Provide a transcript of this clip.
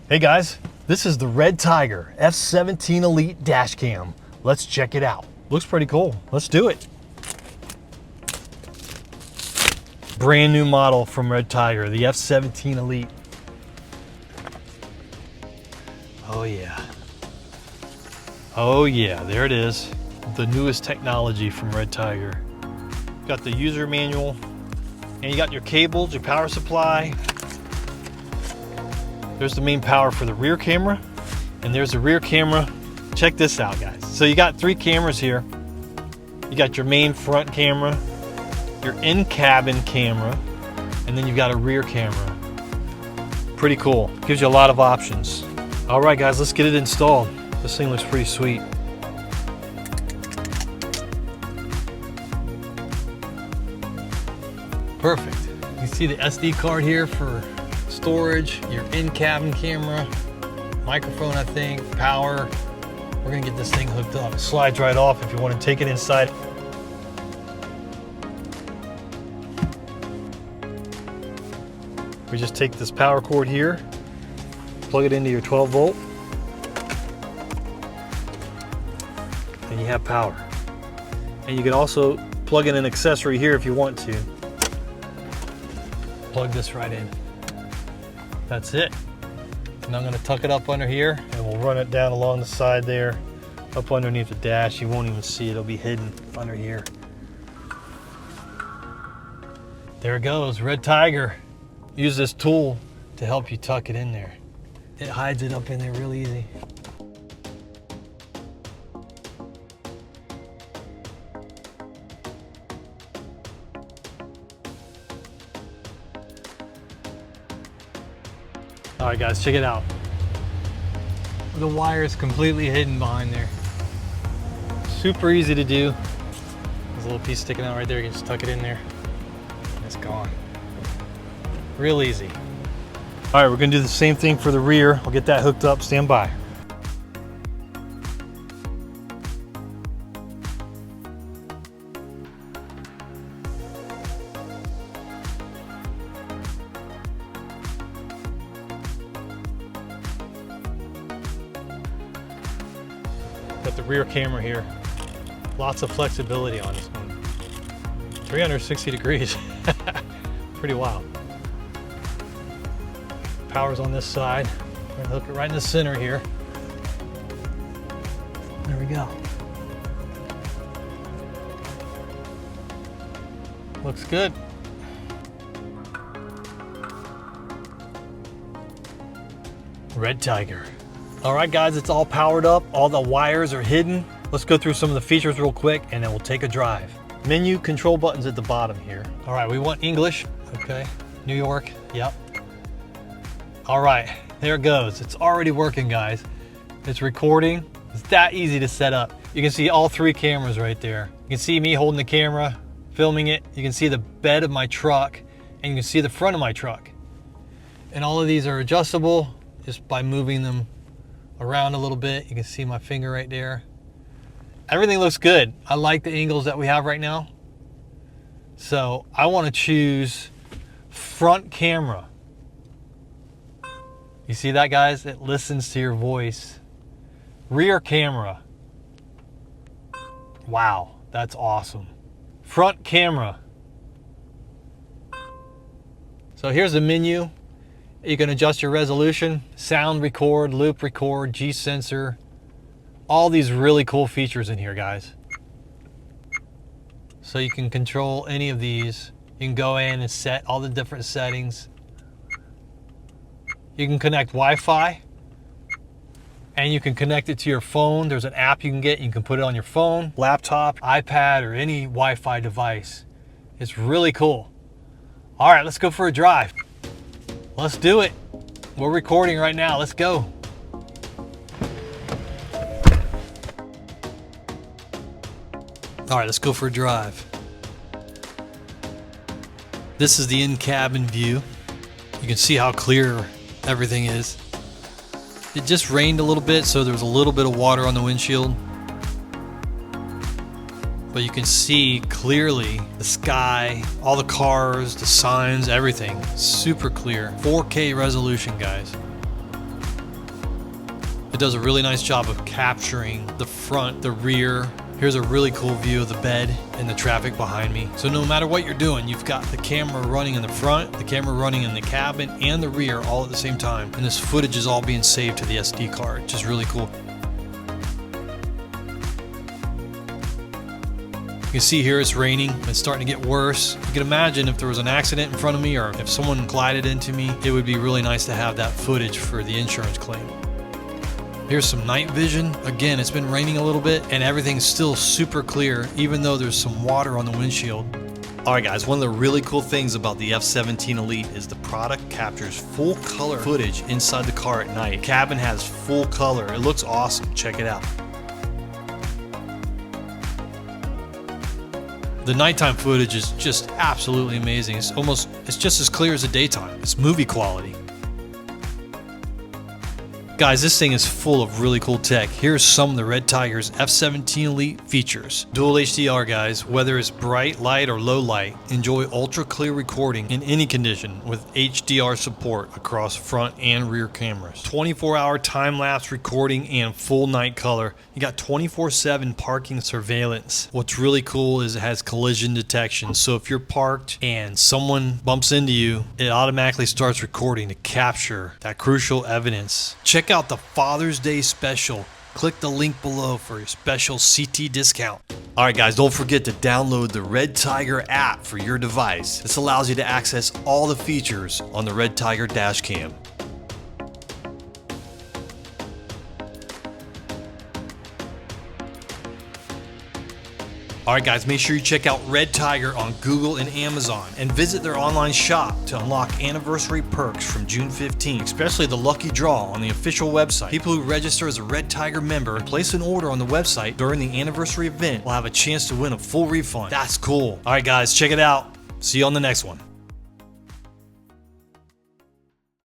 Hey guys, this is the Redtiger F17 Elite Dash Cam. Let's check it out. Looks pretty cool. Let's do it. Brand new model from Redtiger, the F17 Elite. Oh yeah. Oh yeah, there it is. The newest technology from Redtiger. Got the user manual, and you got your cables, your power supply. There's the main power for the rear camera, and there's the rear camera. Check this out, guys. So you got 3 cameras here. You got your main front camera, your in-cabin camera, and then you've got a rear camera. Pretty cool. Gives you a lot of options. All right, guys, let's get it installed. This thing looks pretty sweet. Perfect. You can see the SD card here for storage, your in-cabin camera, microphone, I think, power. We're gonna get this thing hooked up. It slides right off if you want to take it inside. We just take this power cord here, plug it into your 12 volt, and you have power. And you can also plug in an accessory here if you want to. Plug this right in. That's it. And I'm going to tuck it up under here, and we'll run it down along the side there, up underneath the dash. You won't even see it. It'll be hidden under here. There it goes, Redtiger. Use this tool to help you tuck it in there. It hides it up in there real easy. All right, guys, check it out. The wire is completely hidden behind there. Super easy to do. There's a little piece sticking out right there. You can just tuck it in there, and it's gone. Real easy. All right, we're gonna do the same thing for the rear. I'll get that hooked up. Stand by. Got the rear camera here. Lots of flexibility on this one. 360 degrees. Pretty wild. Power's on this side. We're gonna hook it right in the center here. There we go. Looks good. Redtiger. All right, guys, it's all powered up. All the wires are hidden. Let's go through some of the features real quick, and then we'll take a drive. Menu control buttons at the bottom here. All right, we want English. Okay, New York, yep. All right, there it goes. It's already working, guys. It's recording. It's that easy to set up. You can see all 3 cameras right there. You can see me holding the camera, filming it. You can see the bed of my truck, and you can see the front of my truck. And all of these are adjustable just by moving them around a little bit. You can see my finger right there. Everything looks good. I like the angles that we have right now. So I want to choose front camera. You see that, guys? It listens to your voice. Rear camera. Wow, that's awesome. Front camera. So here's the menu. You can adjust your resolution, sound record, loop record, G sensor. All these really cool features in here, guys. So you can control any of these. You can go in and set all the different settings. You can connect Wi-Fi, and you can connect it to your phone. There's an app you can get. You can put it on your phone, laptop, iPad, or any Wi-Fi device. It's really cool. All right, let's go for a drive. Let's do it. We're recording right now. Let's go. All right, let's go for a drive. This is the in-cabin view. You can see how clear everything is. It just rained a little bit, so there was a little bit of water on the windshield. But you can see clearly the sky, all the cars, the signs, everything. Super clear. 4K resolution, guys. It does a really nice job of capturing the front, the rear. Here's a really cool view of the bed and the traffic behind me. So no matter what you're doing, you've got the camera running in the front, the camera running in the cabin, and the rear all at the same time. And this footage is all being saved to the SD card, which is really cool. You can see here it's raining. It's starting to get worse. You can imagine if there was an accident in front of me or if someone glided into me, it would be really nice to have that footage for the insurance claim. Here's some night vision. Again, it's been raining a little bit and everything's still super clear, even though there's some water on the windshield. All right, guys, one of the really cool things about the F17 Elite is the product captures full color footage inside the car at night. Cabin has full color. It looks awesome. Check it out. The nighttime footage is just absolutely amazing. It's just as clear as the daytime. It's movie quality. Guys, this thing is full of really cool tech. Here's some of the Redtiger's F17 Elite features. Dual HDR, guys. Whether it's bright light or low light, enjoy ultra clear recording in any condition with HDR support across front and rear cameras. 24-hour time-lapse recording and full night color. You got 24/7 parking surveillance. What's really cool is it has collision detection. So if you're parked and someone bumps into you, it automatically starts recording to capture that crucial evidence. Check out the Father's Day special. Click the link below for your special CT discount. Alright guys, don't forget to download the Redtiger app for your device. This allows you to access all the features on the Redtiger Dash Cam. Alright guys, make sure you check out Redtiger on Google and Amazon and visit their online shop to unlock anniversary perks from June 15, especially the lucky draw on the official website. People who register as a Redtiger member and place an order on the website during the anniversary event will have a chance to win a full refund. That's cool. Alright guys, check it out. See you on the next one.